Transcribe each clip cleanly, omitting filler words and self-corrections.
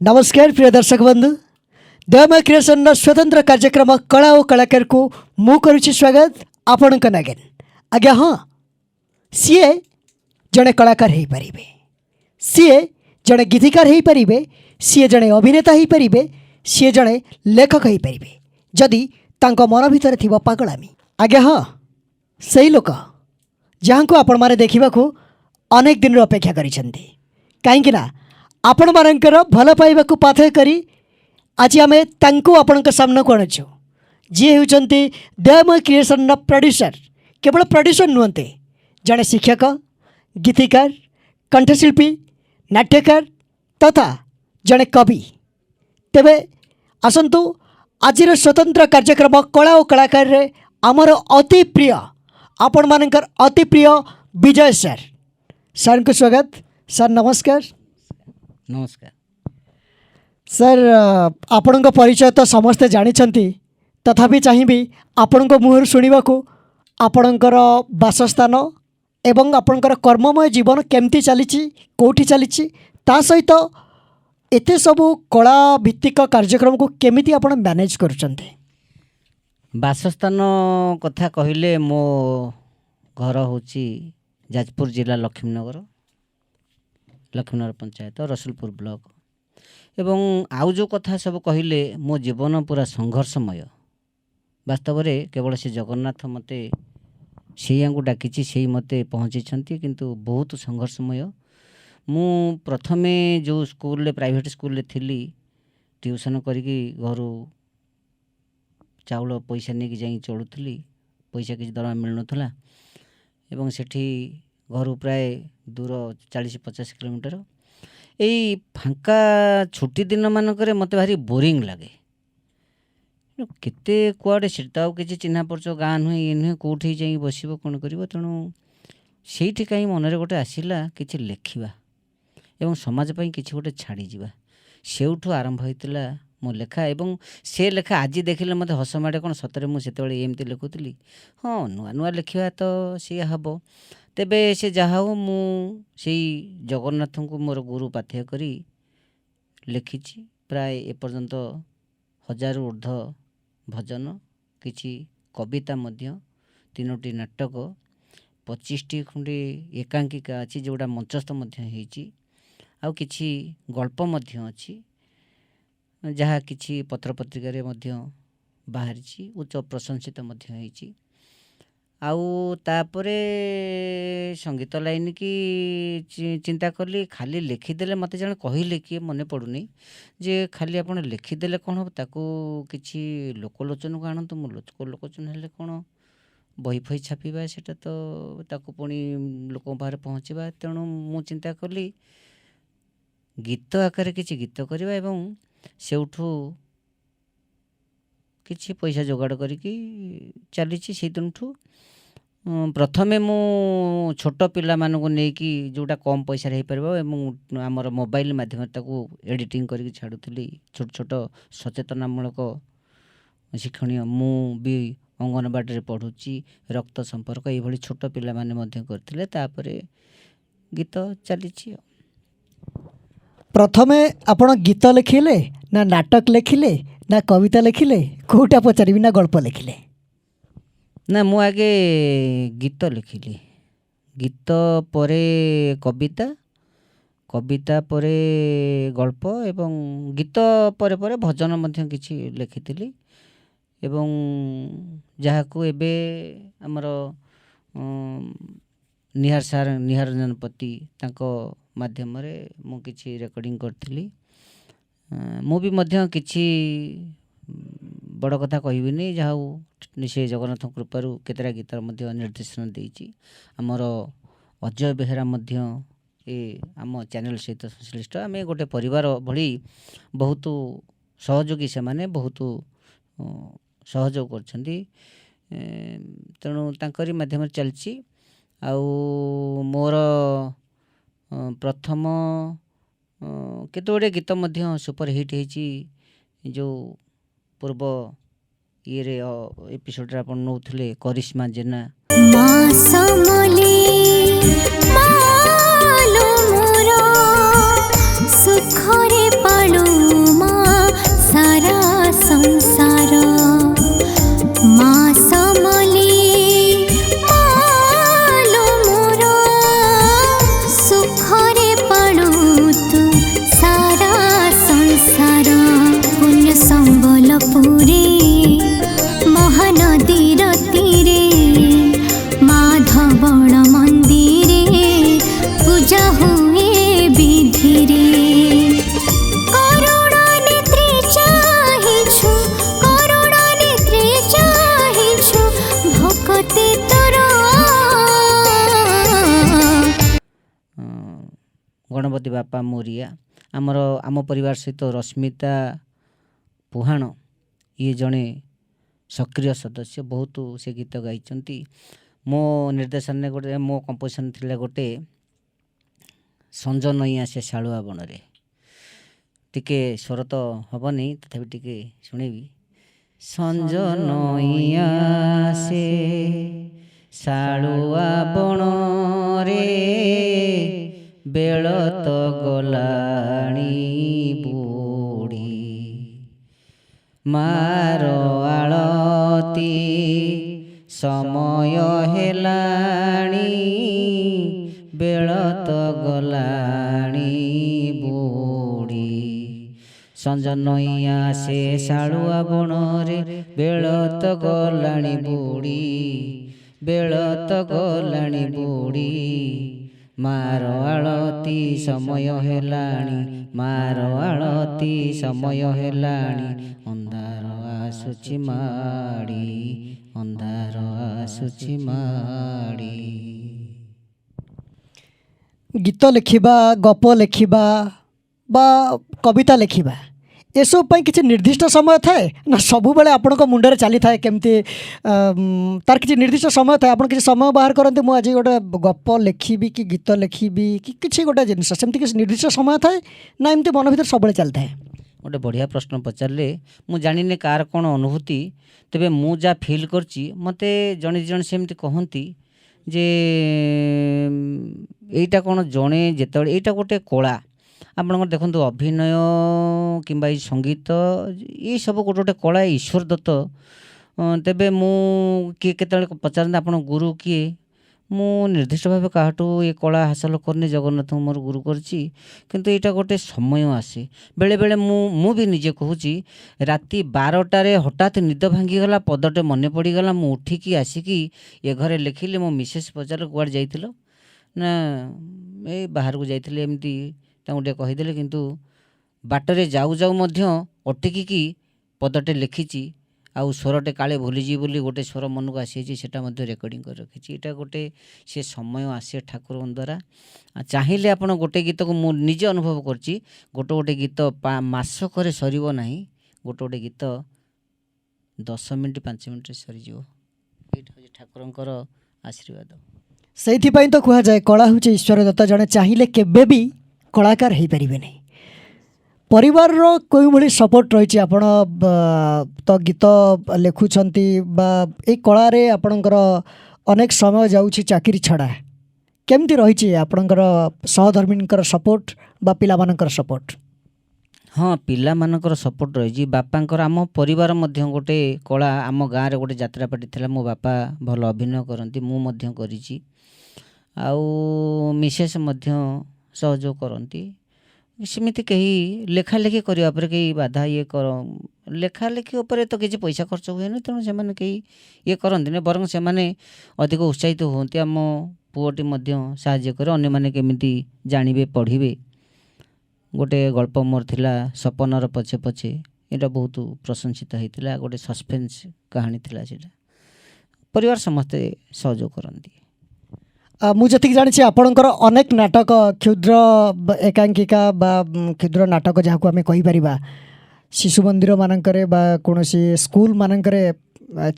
नमस्कार प्रिय दर्शक बंधु दयामय क्रिएसन स्वतंत्र कार्यक्रम कला और कलाकार को मु करुछि स्वागत आपण नागेन आज्ञा। हाँ सीए जड़े कलाकार हो पारे, सीए जड़े गीतिकार हो पारे, सीए जड़े अभिनेता हो पारे, सीए जड़े लेखक हो पारे जदि तांको मन भितर थिबो पागलामी। आज्ञा हाँ सही लोक जहाँ को आपण माने देखा अनेक दिन अपेक्षा करिसेंती कहीं आपण मानकर भल पाइबा पाथय करी आज आम आपण सामना को आणुछु जी होती दयामय क्रिएसन प्रोड्यूसर। केवल प्रोड्यूसर नुहते जड़े शिक्षक, गीतिकार, कंठशिल्पी, नाट्यकार तथा जड़े कवि। तेबे आसंतु आज स्वतंत्र कार्यक्रम कला और कलाकार रे आमर अति प्रिय आपण मानकर अति प्रिय विजय सर। सर को स्वागत। सर नमस्कार। नमस्कार सर। आपण परिचय तो समस्ते जानी तथापि चाहिए आपण मुहर शुणा आपणकर बासस्थान एवं आपणकर कर्ममय जीवन केमती चली कौटी चली ता सहित एते सबू कला भित्तिक कार्यक्रम को केमिति आपण मैनेज करुचंते। बासस्थान कथा कहले मो घर होची जाजपुर जिला लक्ष्मीनगर पंचायत रसुलपुर ब्लॉक एवं आउ जो कथा सब कहले मो जीवन पूरा संघर्षमय। वास्तव में केवल से जगन्नाथ मते से डाकी से मते पहुँची किंतु बहुत संघर्षमय। मु प्रथमे जो स्कूल प्राइवेट स्कूल थी ट्यूशन करिकी घर चाउल पैसा नहीं जाई चलुली, पैसा किसी दरमा मिलुनथला एवं सेठी घर प्राय दूर 40-50 किलोमीटर। यही फांका छुट्टी दिन मानक मत भारी बोरिंग लगे केते कुआडे सीटा किसी चिन्हा परिचय गाँ नुहे ये नुहे कौटी जा बस कौन कर तेणु से कहीं मनरे गोटे आसला कि लेखा एवं समाज पाई किसी गोटे छाड़ी जा सेठू आरंभ होता मो लेखा एवं से लेखा आज देखिले मत हस माड़े कौन सतरे मुझे एमती लिखुली। हाँ नुआ नुआ लिखा तो सी हम तेबे से जहा हो मु जगन्नाथ को मोर गुरु पाथ्य करी लिखी प्राय एपर्यंत 1000 ऊर्ध्व भजन किछि कविता मध्य 3टी नाटक 25टी खंडे एकांकिका अच्छी जोड़ा मंचस्थ आउ किछि गल्प मध्य अच्छी जहाँ किछि पत्र पत्रिका मध्य बाहरी उच्च प्रशंसित मध्य होइछि। आउ तापरे संगीत लाइन की चिंता कली खाली लिखिदेले मत जन कहले कि मन पड़ुनी जे खाली आपन लिखिदेले कौन हम ताकू किछि लोकलोचन को आणतु मु लोकलोचन हेले कौन बही फही छापा सेटा तो ताकू पुणी लोक बाहर पहुँचवा। तेणु मु चिंता कली गीत आकार किछि गीत करवा एवं सेउठू किछि पैसा जोगाड़ करिकी चली से दिनठू प्रथमे मु छोट पिला मानू नेकी जोटा कम पैसा हो पार आमर मोबाइल माध्यम एडिटिंग करके छाड़ुली छोट छोट सचेतनामूलक शिक्षणीय मु भी अंगनवाड़ी पढ़ुची रक्त संपर्क ये छोट पिला माने करथिले तापरे गीत चली। प्रथमे आपण गीत लिखिले ना नाटक लिखिले ना कविता लिखिले कोटा पचारि ना गल्प लिखिले? ना मु आगे गीत लिखिली, गीत परे कविता, कविता परे गल्प एवं गीत परे परे भजन मध्य किछि लिखिथिली एवं जहाँ को एबे हमर निहार सार निहार रंजन पति तांको माध्यम रे मु किछि रेकर्डिंग करथिली। मु भी मध्य किछि बड़ कथा कहबिनी जहाँ से जगन्नाथ कृपारू केतरा गीत मध्य निर्देशन देइछि। आमर अजय बेहेरा मध्य ए आम चैनल सहित संश्लिष्ट आम गोटे परिवार भली बहुत सहयोगी से माने बहुत सहयोग करछन्ती। तेणु तांकरी माध्यम चलछि। आउ मोर प्रथम केते गुड़े गीत मध्य सुपर हिट होइछि जो पूर्व ये एपिसोड रे आपण नौथले करिश्मा जेना सुखरे पालू ଗଣପତି ବାପା ମୋରିଆ, ଆମ ପରିବାର ସହିତ ରଶ୍ମିତା ପୁହାଣ ଇଏ ଜଣେ ସକ୍ରିୟ ସଦସ୍ୟ, ବହୁତ ସେ ଗୀତ ଗାଇଛନ୍ତି। ମୋ ନିର୍ଦ୍ଦେଶନରେ ଗୋଟେ ମୋ କମ୍ପୋଜିସନ୍ ଥିଲା ଗୋଟେ ସଞ୍ଜ ନଇଁଆ ସେ ଶାଳୁଆ ବଣରେ। ଟିକେ ସ୍ୱର ତ ହେବନି, ତଥାପି ଟିକେ ଶୁଣେଇବି। ସଞ୍ଜ ନଇଁଆ ସେ ଶାଳୁଆ ବଣରେ, ବେଳ ତ ଗଲାଣି ବୁଢ଼ୀ, ମାର ଆଳତି ସମୟ ହେଲାଣି, ବେଳ ତ ଗଲାଣି ବୁଢ଼ୀ। ସଞ୍ଜ ନଇଁଆ ସେ ଶାଳୁଆ ବଣରେ, ବେଳ ତ ଗଲାଣି ବୁଢ଼ୀ, ବେଳ ତ ଗଲାଣି ବୁଢ଼ୀ, ମାର ଆଳତି ସମୟ ହେଲାଣି, ମାର ଆଳତି ସମୟ ହେଲାଣି, ଅନ୍ଧାର ଆସୁଛି ମାଡ଼ି, ଅନ୍ଧାର ଆସୁଛି ମାଡ଼ି। ଗୀତ ଲେଖିବା, ଗପ ଲେଖିବା ବା କବିତା ଲେଖିବା ଏସବୁ ପାଇଁ କିଛି ନିର୍ଦ୍ଦିଷ୍ଟ ସମୟ ଥାଏ ନା ସବୁବେଳେ ଆପଣଙ୍କ ମୁଣ୍ଡରେ ଚାଲିଥାଏ? କେମିତି ତାର କିଛି ନିର୍ଦ୍ଦିଷ୍ଟ ସମୟ ଥାଏ? ଆପଣ କିଛି ସମୟ ବାହାର କରନ୍ତି, ମୁଁ ଆଜି ଗୋଟେ ଗପ ଲେଖିବି କି ଗୀତ ଲେଖିବି କି କିଛି ଗୋଟେ ଜିନିଷ, ସେମିତି କିଛି ନିର୍ଦ୍ଦିଷ୍ଟ ସମୟ ଥାଏ ନା ଏମିତି ମନ ଭିତରେ ସବୁବେଳେ ଚାଲିଥାଏ? ଗୋଟେ ବଢ଼ିଆ ପ୍ରଶ୍ନ ପଚାରିଲେ। ମୁଁ ଜାଣିନି କାହାର କ'ଣ ଅନୁଭୂତି, ତେବେ ମୁଁ ଯାହା ଫିଲ୍ କରିଛି, ମୋତେ ଜଣେ ଜଣେ ସେମିତି କହନ୍ତି ଯେ ଏଇଟା କ'ଣ ଜଣେ ଯେତେବେଳେ ଏଇଟା ଗୋଟେ କଳା, ଆପଣଙ୍କର ଦେଖନ୍ତୁ ଅଭିନୟ କିମ୍ବା ଏଇ ସଙ୍ଗୀତ ଏସବୁ ଗୋଟେ ଗୋଟେ କଳା, ଈଶ୍ୱର ଦତ୍ତ। ତେବେ ମୁଁ କିଏ କେତେବେଳେ ପଚାରନ୍ତି ଆପଣ ଗୁରୁ କିଏ, ମୁଁ ନିର୍ଦ୍ଦିଷ୍ଟ ଭାବେ କାହାଠୁ ଏ କଳା ହାସଲ କରିନି, ଜଗନ୍ନାଥଙ୍କୁ ମୋର ଗୁରୁ କରିଛି। କିନ୍ତୁ ଏଇଟା ଗୋଟେ ସମୟ ଆସେ, ବେଳେବେଳେ ମୁଁ ବି ନିଜେ କହୁଛି, ରାତି 12ଟାରେ ହଠାତ୍ ନିଦ ଭାଙ୍ଗିଗଲା, ପଦଟେ ମନେ ପଡ଼ିଗଲା, ମୁଁ ଉଠିକି ଆସିକି ଏ ଘରେ ଲେଖିଲି। ମୋ ମିସେସ୍ ପଚାରିଲେ କୁଆଡ଼େ ଯାଇଥିଲ, ନା ଏଇ ବାହାରକୁ ଯାଇଥିଲି, ଏମିତି ତାଙ୍କୁ ଟିକେ କହିଦେଲେ। କିନ୍ତୁ ବାଟରେ ଯାଉ ଯାଉ ମଧ୍ୟ ଅଟକିକି ପଦଟେ ଲେଖିଛି, ଆଉ ସ୍ୱରଟେ କାଳେ ଭୁଲିଯିବି ବୋଲି ଗୋଟେ ସ୍ୱର ମନକୁ ଆସିଯାଇଛି, ସେଇଟା ମଧ୍ୟ ରେକର୍ଡ଼ିଂ କରି ରଖିଛି। ଏଇଟା ଗୋଟେ ସେ ସମୟ ଆସେ ଠାକୁରଙ୍କ ଦ୍ୱାରା। ଚାହିଁଲେ ଆପଣ ଗୋଟେ ଗୀତକୁ, ମୁଁ ନିଜେ ଅନୁଭବ କରିଛି, ଗୋଟେ ଗୀତ ମାସକରେ ସରିବ ନାହିଁ, ଗୋଟେ ଗୀତ 10 ମିନିଟ୍ 5 ମିନିଟ୍ରେ ସରିଯିବ। ଏଇଟା ହେଉଛି ଠାକୁରଙ୍କର ଆଶୀର୍ବାଦ। ସେଇଥିପାଇଁ ତ କୁହାଯାଏ କଳା ହେଉଛି ଈଶ୍ୱର ଦତ୍ତ, ଜଣେ ଚାହିଁଲେ କେବେ ବି କଳାକାର ହେଇପାରିବେନି। ପରିବାରର କେଉଁଭଳି ସପୋର୍ଟ ରହିଛି? ଆପଣ ତ ଗୀତ ଲେଖୁଛନ୍ତି ବା ଏଇ କଳାରେ ଆପଣଙ୍କର ଅନେକ ସମୟ ଯାଉଛି ଚାକିରି ଛଡ଼ା, କେମିତି ରହିଛି ଆପଣଙ୍କର ସହଧର୍ମିଣୀଙ୍କର ସପୋର୍ଟ ବା ପିଲାମାନଙ୍କର ସପୋର୍ଟ? ହଁ, ପିଲାମାନଙ୍କର ସପୋର୍ଟ ରହିଛି, ବାପାଙ୍କର। ଆମ ପରିବାର ମଧ୍ୟ ଗୋଟେ କଳା। ଆମ ଗାଁରେ ଗୋଟେ ଯାତ୍ରା ପାର୍ଟି ଥିଲା, ମୋ ବାପା ଭଲ ଅଭିନୟ କରନ୍ତି, ମୁଁ ମଧ୍ୟ କରିଛି, ଆଉ ମିସେସ୍ ମଧ୍ୟ ସହଯୋଗ କରନ୍ତି। ସେମିତି କେହି ଲେଖାଲେଖି କରିବା ଉପରେ କେହି ବାଧା ଲେଖାଲେଖି ଉପରେ ତ କିଛି ପଇସା ଖର୍ଚ୍ଚ ହୁଏନି, ତେଣୁ ସେମାନେ କେହି କରନ୍ତିନି, ବରଂ ସେମାନେ ଅଧିକ ଉତ୍ସାହିତ ହୁଅନ୍ତି। ଆମ ପୁଅଟି ମଧ୍ୟ ସାହାଯ୍ୟ କରେ, ଅନ୍ୟମାନେ କେମିତି ଜାଣିବେ, ପଢ଼ିବେ। ଗୋଟେ ଗଳ୍ପ ମୋର ଥିଲା, ସପନର ପଛେ ପଛେ, ଏଇଟା ବହୁତ ପ୍ରଶଂସିତ ହେଇଥିଲା, ଗୋଟେ ସସ୍ପେନ୍ସ କାହାଣୀ ଥିଲା। ସେଇଟା ପରିବାର ସମସ୍ତେ ସହଯୋଗ କରନ୍ତି। ମୁଁ ଯେତିକି ଜାଣିଛି ଆପଣଙ୍କର ଅନେକ ନାଟକ, କ୍ଷୁଦ୍ର ଏକାଙ୍କିକା ବା କ୍ଷୁଦ୍ର ନାଟକ ଯାହାକୁ ଆମେ କହିପାରିବା, ଶିଶୁ ମନ୍ଦିର ମାନଙ୍କରେ ବା କୌଣସି ସ୍କୁଲ ମାନଙ୍କରେ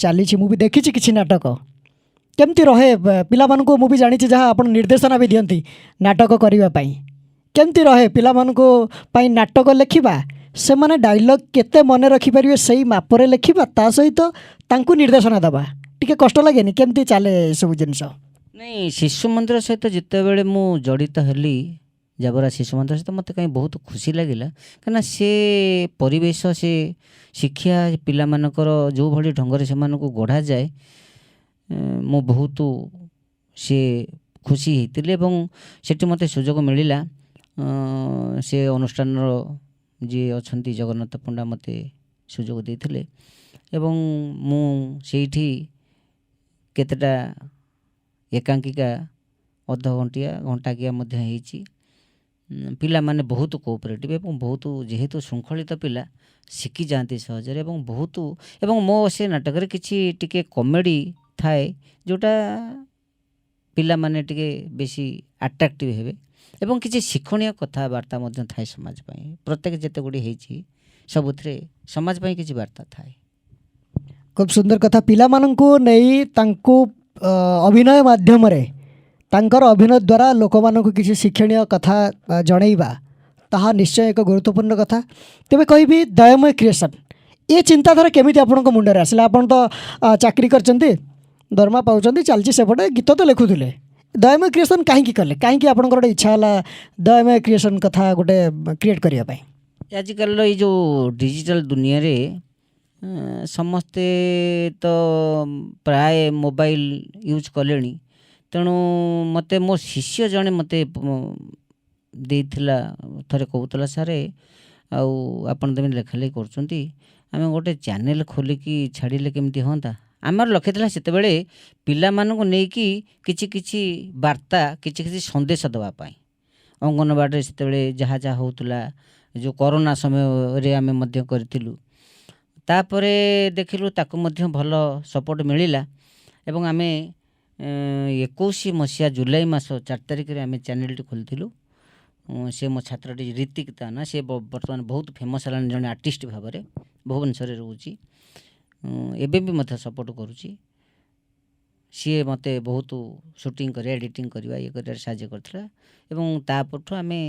ଚାଲିଛି। ମୁଁ ବି ଦେଖିଛି କିଛି ନାଟକ। କେମିତି ରହେ ପିଲାମାନଙ୍କୁ? ମୁଁ ବି ଜାଣିଛି ଯାହା ଆପଣ ନିର୍ଦ୍ଦେଶନା ବି ଦିଅନ୍ତି ନାଟକ କରିବା ପାଇଁ, କେମିତି ରହେ ପିଲାମାନଙ୍କୁ ପାଇଁ ନାଟକ ଲେଖିବା? ସେମାନେ ଡାଇଲଗ୍ କେତେ ମନେ ରଖିପାରିବେ ସେଇ ମାପରେ ଲେଖିବା, ତା ସହିତ ତାଙ୍କୁ ନିର୍ଦ୍ଦେଶନା ଦେବା, ଟିକେ କଷ୍ଟ ଲାଗେନି? କେମିତି ଚାଲେ ଏସବୁ ଜିନିଷ? ନାଇଁ, ଶିଶୁ ମନ୍ଦିର ସହିତ ଯେତେବେଳେ ମୁଁ ଜଡ଼ିତ ହେଲି, ଜାବରା ଶିଶୁ ମନ୍ଦିର ସହିତ, ମୋତେ କାହିଁ ବହୁତ ଖୁସି ଲାଗିଲା। କାହିଁକିନା ସେ ପରିବେଶ, ସେ ଶିକ୍ଷା ପିଲାମାନଙ୍କର ଯେଉଁଭଳି ଢଙ୍ଗରେ ସେମାନଙ୍କୁ ଗଢ଼ାଯାଏ, ମୁଁ ବହୁତ ସେ ଖୁସି ହେଇଥିଲି। ଏବଂ ସେଠି ମୋତେ ସୁଯୋଗ ମିଳିଲା, ସେ ଅନୁଷ୍ଠାନର ଯିଏ ଅଛନ୍ତି ଜଗନ୍ନାଥ ପଣ୍ଡା ମୋତେ ସୁଯୋଗ ଦେଇଥିଲେ, ଏବଂ ମୁଁ ସେଇଠି କେତେଟା ଏକାଙ୍କିକା ଅଧଘଣ୍ଟିଆ ଘଣ୍ଟାକିଆ ମଧ୍ୟ ହେଇଛି। ପିଲାମାନେ ବହୁତ କୋଅପରେଟିଭ୍ ଏବଂ ବହୁତ, ଯେହେତୁ ଶୃଙ୍ଖଳିତ ପିଲା, ଶିଖିଯାଆନ୍ତି ସହଜରେ। ଏବଂ ମୋ ସେ ନାଟକରେ କିଛି ଟିକେ କମେଡ଼ି ଥାଏ, ଯେଉଁଟା ପିଲାମାନେ ଟିକେ ବେଶୀ ଆଟ୍ରାକ୍ଟିଭ୍ ହେବେ। ଏବଂ କିଛି ଶିକ୍ଷଣୀୟ କଥାବାର୍ତ୍ତା ମଧ୍ୟ ଥାଏ ସମାଜ ପାଇଁ। ପ୍ରତ୍ୟେକ ଯେତେ ଗୁଡ଼ିଏ ହେଇଛି ସବୁଥିରେ ସମାଜ ପାଇଁ କିଛି ବାର୍ତ୍ତା ଥାଏ। खूब सुंदर कथा पिलामानंकु नहीं तांकु अभिनय माध्यमरे तांकर अभिनय द्वारा लोकमानंकु किसी शिक्षणीय कथा जणैबा ताहा निश्चय एक गुरुत्वपूर्ण कथा। तेबे कहबी दयामय क्रिएशन ये चिंताधारा केमिति आपनक मुंडरे आसिला? आपन तो चाकरी करचंती दरमा पाउचंती चलची सेपटे गीत तो लिखुथिले दयामय क्रिएशन काहेकि कले? काहेकि आपनकर गोटे इच्छा हला दयामय क्रिएशन कथा गोटे क्रिएट करिया पई? आजिकल ये जो डिजिटल दुनिया रे समस्ते तो प्राय मोबाइल यूज कलेनी। तेणु मते मो शिष्य जने मते देइथिला थरे कहूतला सारे आउ आपण तमे लेखालेखि करचंती आमे गोटे चैनल खोलिकी छाड़िले केमती होंता। आमर लक्ष्य थिला सेते बेले पिला मानकु नेकी किछि किछि वार्ता किछि किछि संदेश दवा पाई। अंगनवाड़ी सेते बेले जहा जहा होतला जो कोरोना समय रे आमे मध्य करथिलु तापरे देखिलु ताकु मध्य भल सपोर्ट मिलिला एवं आमे 21 मसीहा जुलाई मास 4 तारिख रे आमे चैनल टी खोलथिलु। से मो छात्रटी ऋतिक ता ना से बर्तमान बहुत फेमस हलान जने आर्टिस्ट भाबरे भुवनेश्वर रे रहउची एबे भी मते सपोर्ट करूची। सी मते बहुत शूटिंग करे एडिटिंग करवा ये कर साहाय्य करथिला एवं तापठु आमे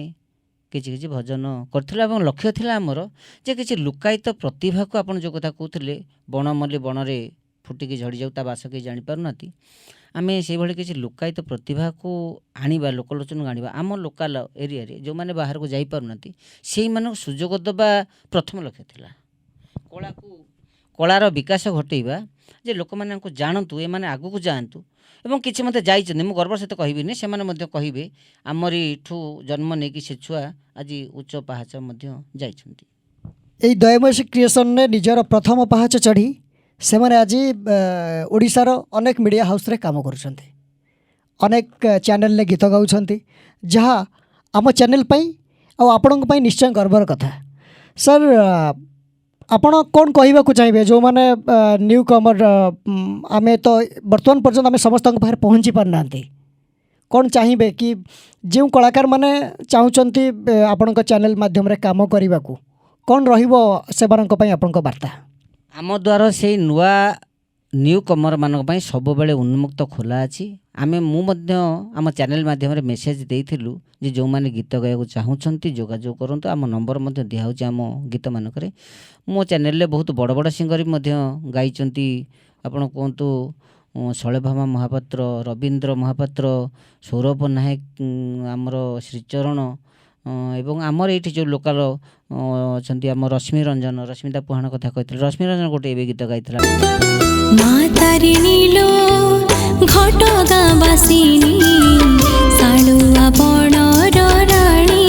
किछि किछि भजन करथिला एवं लक्ष्य थिला हमर जे किछि लुकायित प्रतिभा को आपण जो कथा कहथिले बनमल्ली बनरे फुटिकी झड़ी जाउ ता बास के जानि पारुनाती आमे से भली किछि लुकायित प्रतिभा को आनिबा लोकलोचन आनिबा आम लोकल एरिया रे जो माने बाहर को जाई पारुनाती सेही मानक सुजोग दबा प्रथम लक्ष्य थिला। कलार विकास घटेबा जे लोक माने को जानतु ए माने आगु को जानतु एवं किछि मते जाइछन मु गर्व सहित कहबिनी से माने मध्य कहिबे आमरी ठू जन्म ने कि से छुआ आज उच्च पहाच मध्य जाइछंती। एई दयामय क्रिएशन ने निजर प्रथम पहाच चढ़ी से माने आज ओडिशार अनेक मीडिया हाउस रे काम करुछंती अनेक चैनल ने गीत गाउछंती जहाँ आम चैनल पई आ आपणक पई निश्चय गर्वर कथा। सर आपण कौन कहवाक चाहिए जो मैंने न्यू कमर आमे तो बर्तमान पर्यंत आम समस्त पाखे पहुँची पारना कौन चाहिए कि जो कलाकार माने चाहूँगी आपण चैनल माध्यम रे काम करने को कौन रहिबो सेमानक पई आपणक वार्ता? आम द्वारा से नुआ न्यू कमर मानक पई सब बेले उन्मुक्त खोला अछि। आमे मु मध्य आम चैनल माध्यम रे मेसेज देइथिलु जे जो माने गीत गायक चाहूछंती जोगाजोग करंतु आम नंबर मध्य दिया होछि आम गीत मानक रे। मो चैनल रे बहुत बड़ बड़ सिंगर मध्य गाइचंती आपण कोंतु शैलभामा महापात्र रवींद्र महापात्र सौरभ नायक आमर श्रीचरण एवं आमर ये जो लोकल अच्छा आम रश्मि रंजन रश्मिता पुहाण कथा कहते रश्मि रंजन गोटे ए गीत गाई माँ तारिणी लो घटगाँ बासिनी सालुआ बणर राणी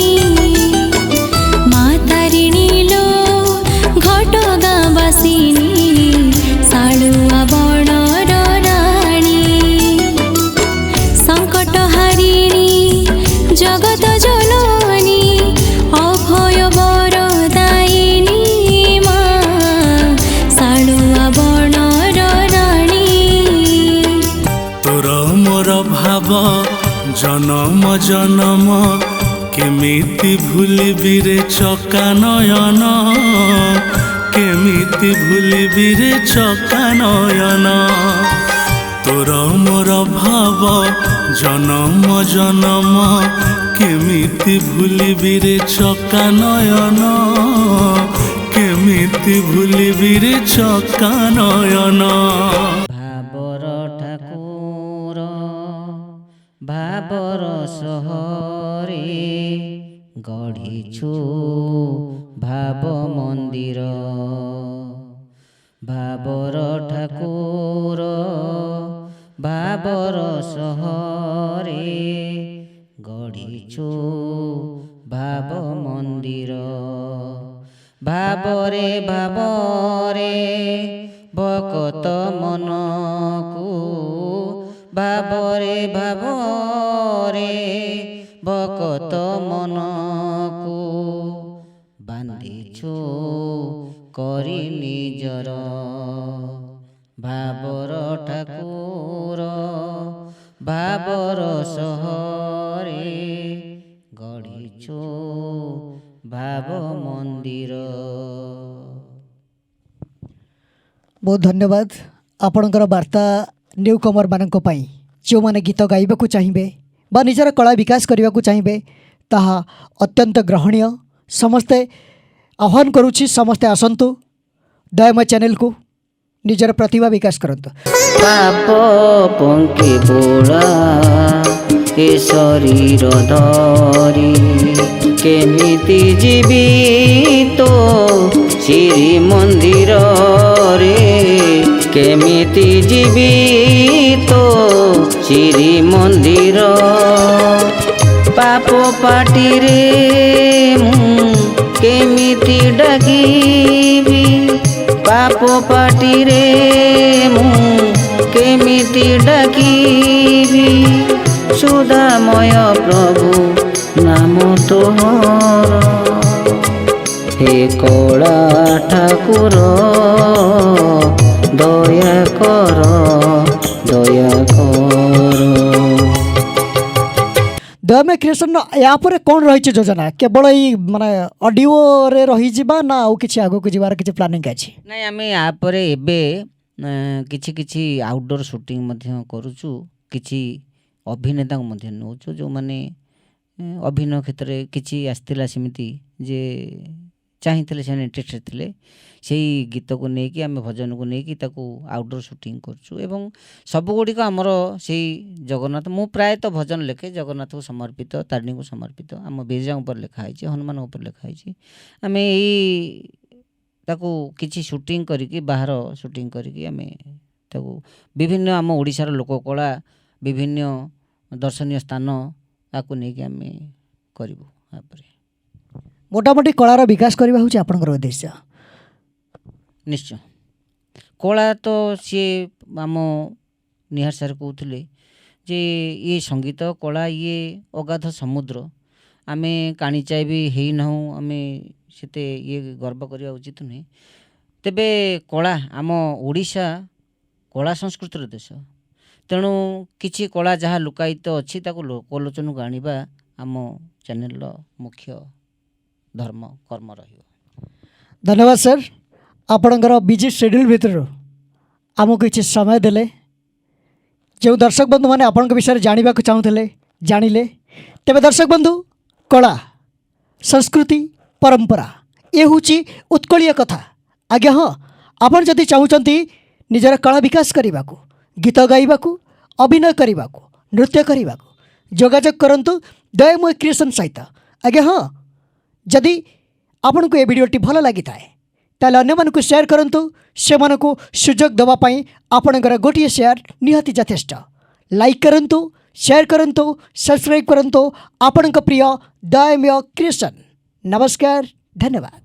माँ तारिणी लो घटगाँ बासिनी सालुआ बणर राणी संकट हारिणी जगत जननी अभय वरदायिनी माँ सालुआ बणर राणी तोर मोर भाव जनम जनम केमिति भूलिबि रे चका नयन केमिति भूलिबि रे चका नयन तोर मोर भाव जनम जनम केमिति भूलिबि रे चका नयन केमिति भूलिबि रे चका नयन भाबर ठाकुर भाबर सहरे गढ़िछु भाव मंदिर भाबर ठाकुर भाबर सहरे गढ़िछु भाव मंदिर भावरे भावरे भकत मनकु भावरे भावरे भकत मनकु बांधिछु करी निजर भाबर ठाकुर भाबर सहरे बहुत धन्यवाद आपणकर वार्ता न्यू कमर मानक पई जो माने गीत गाइबा चाहिए बा निजर कला विकास करने को चाहिए ताहा अत्यंत ग्रहणीय समस्ते आह्वान करुछि समस्ते आसंतु दयामय चैनल को निजर प्रतिभा विकास करंतु। पाप पंके बोड़ा ए शरीर धरी केमिति जीवी तो श्री मंदिर रे केमिति जीवी तो श्री मंदिर पाप पाटी रे मु केमिति डाकिबी पाप पाटी रे मु केमिति डाकिबी सुधामय प्रभु नाम तोहर हे कला ठाकुर दया कर दया कर। दयामय क्रिएशन या पर कौन रही योजना केवल ये माने ऑडियो रे रही जिबा ना आउ किछि आगो को जिबार किछि प्लानिंग अछि नाଇଁ ଆମେ यापर ଏବେ କିଛି କିଛି ଆଉଟଡୋର୍ ସୁଟିଂ ମଧ୍ୟ କରୁଛୁ କିଛି ଅଭିନେତାଙ୍କୁ ମଧ୍ୟ ନେଉଛୁ ଯେଉଁମାନେ ଅଭିନୟ କ୍ଷେତ୍ରରେ କିଛି ଆସିଥିଲା ସେମିତି ଯେ ଚାହିଁଥିଲେ ସେମାନେ ଇଣ୍ଟରେଷ୍ଟେଡ୍ ଥିଲେ ସେଇ ଗୀତକୁ ନେଇକି ଆମେ ଭଜନକୁ ନେଇକି ତାକୁ ଆଉଟଡୋର୍ ସୁଟିଂ କରୁଛୁ ଏବଂ ସବୁଗୁଡ଼ିକ ଆମର ସେଇ ଜଗନ୍ନାଥ ମୁଁ ପ୍ରାୟତଃ ଭଜନ ଲେଖେ ଜଗନ୍ନାଥକୁ ସମର୍ପିତ ତାରିଣୀକୁ ସମର୍ପିତ ଆମ ବିରଜାଙ୍କ ଉପରେ ଲେଖା ହେଇଛି ହନୁମାନଙ୍କ ଉପରେ ଲେଖା ହେଇଛି ଆମେ ଏଇ ତାକୁ କିଛି ସୁଟିଂ କରିକି ବାହାର ସୁଟିଂ କରିକି ଆମେ ତାକୁ ବିଭିନ୍ନ ଆମ ଓଡ଼ିଶାର ଲୋକକଳା ବିଭିନ୍ନ ଦର୍ଶନୀୟ ସ୍ଥାନ ତାକୁ ନେଇକି ଆମେ କରିବୁ ତାପରେ मोटामोटी कलार विकास करबा होछि आपनकर उद्देश्य निश्चय कला तो सी आम निहार सार कहते जे ये संगीत कला ये अगाध समुद्र आमे काणीचाए भी है ना आमे सेते ये गर्व करवा उचित नुहे तेबे कला आम ओडिशा कला संस्कृतिर देश तेणु किछि कला जहाँ लुकायित अच्छी ताको लोकलोचन को आनिबा आम चैनल मुख्य धर्म कर्म रहिबो। धन्यवाद सर आपणकर बिजी शेड्यूल भितर आमको किसी समय देले जो दर्शक बंधु मैंने आपण विषय जानवा चाहूले जानिले तेरे दर्शक बंधु कला संस्कृति परंपरा ये हूँ उत्कलीय कथा आज्ञा हाँ आपड़ जदि चाहूँगी निजर कला विकास करने को गीत गाइबा अभिनय करने को नृत्य करने को जोगाजोग करंतु दयामय क्रिएशन सहित आज्ञा हाँ जदि आपण को ये वीडियोटी भल लगी थाए ताले अन्य मानक शेयर करंतु से मानक सुजोग दवापाई आपणकर गोटे शेयर निहाती यथेष्ट लाइक करंतु शेयर करंतु सब्सक्राइब करंतु आपणक प्रिय दयामय क्रिएशन। नमस्कार धन्यवाद।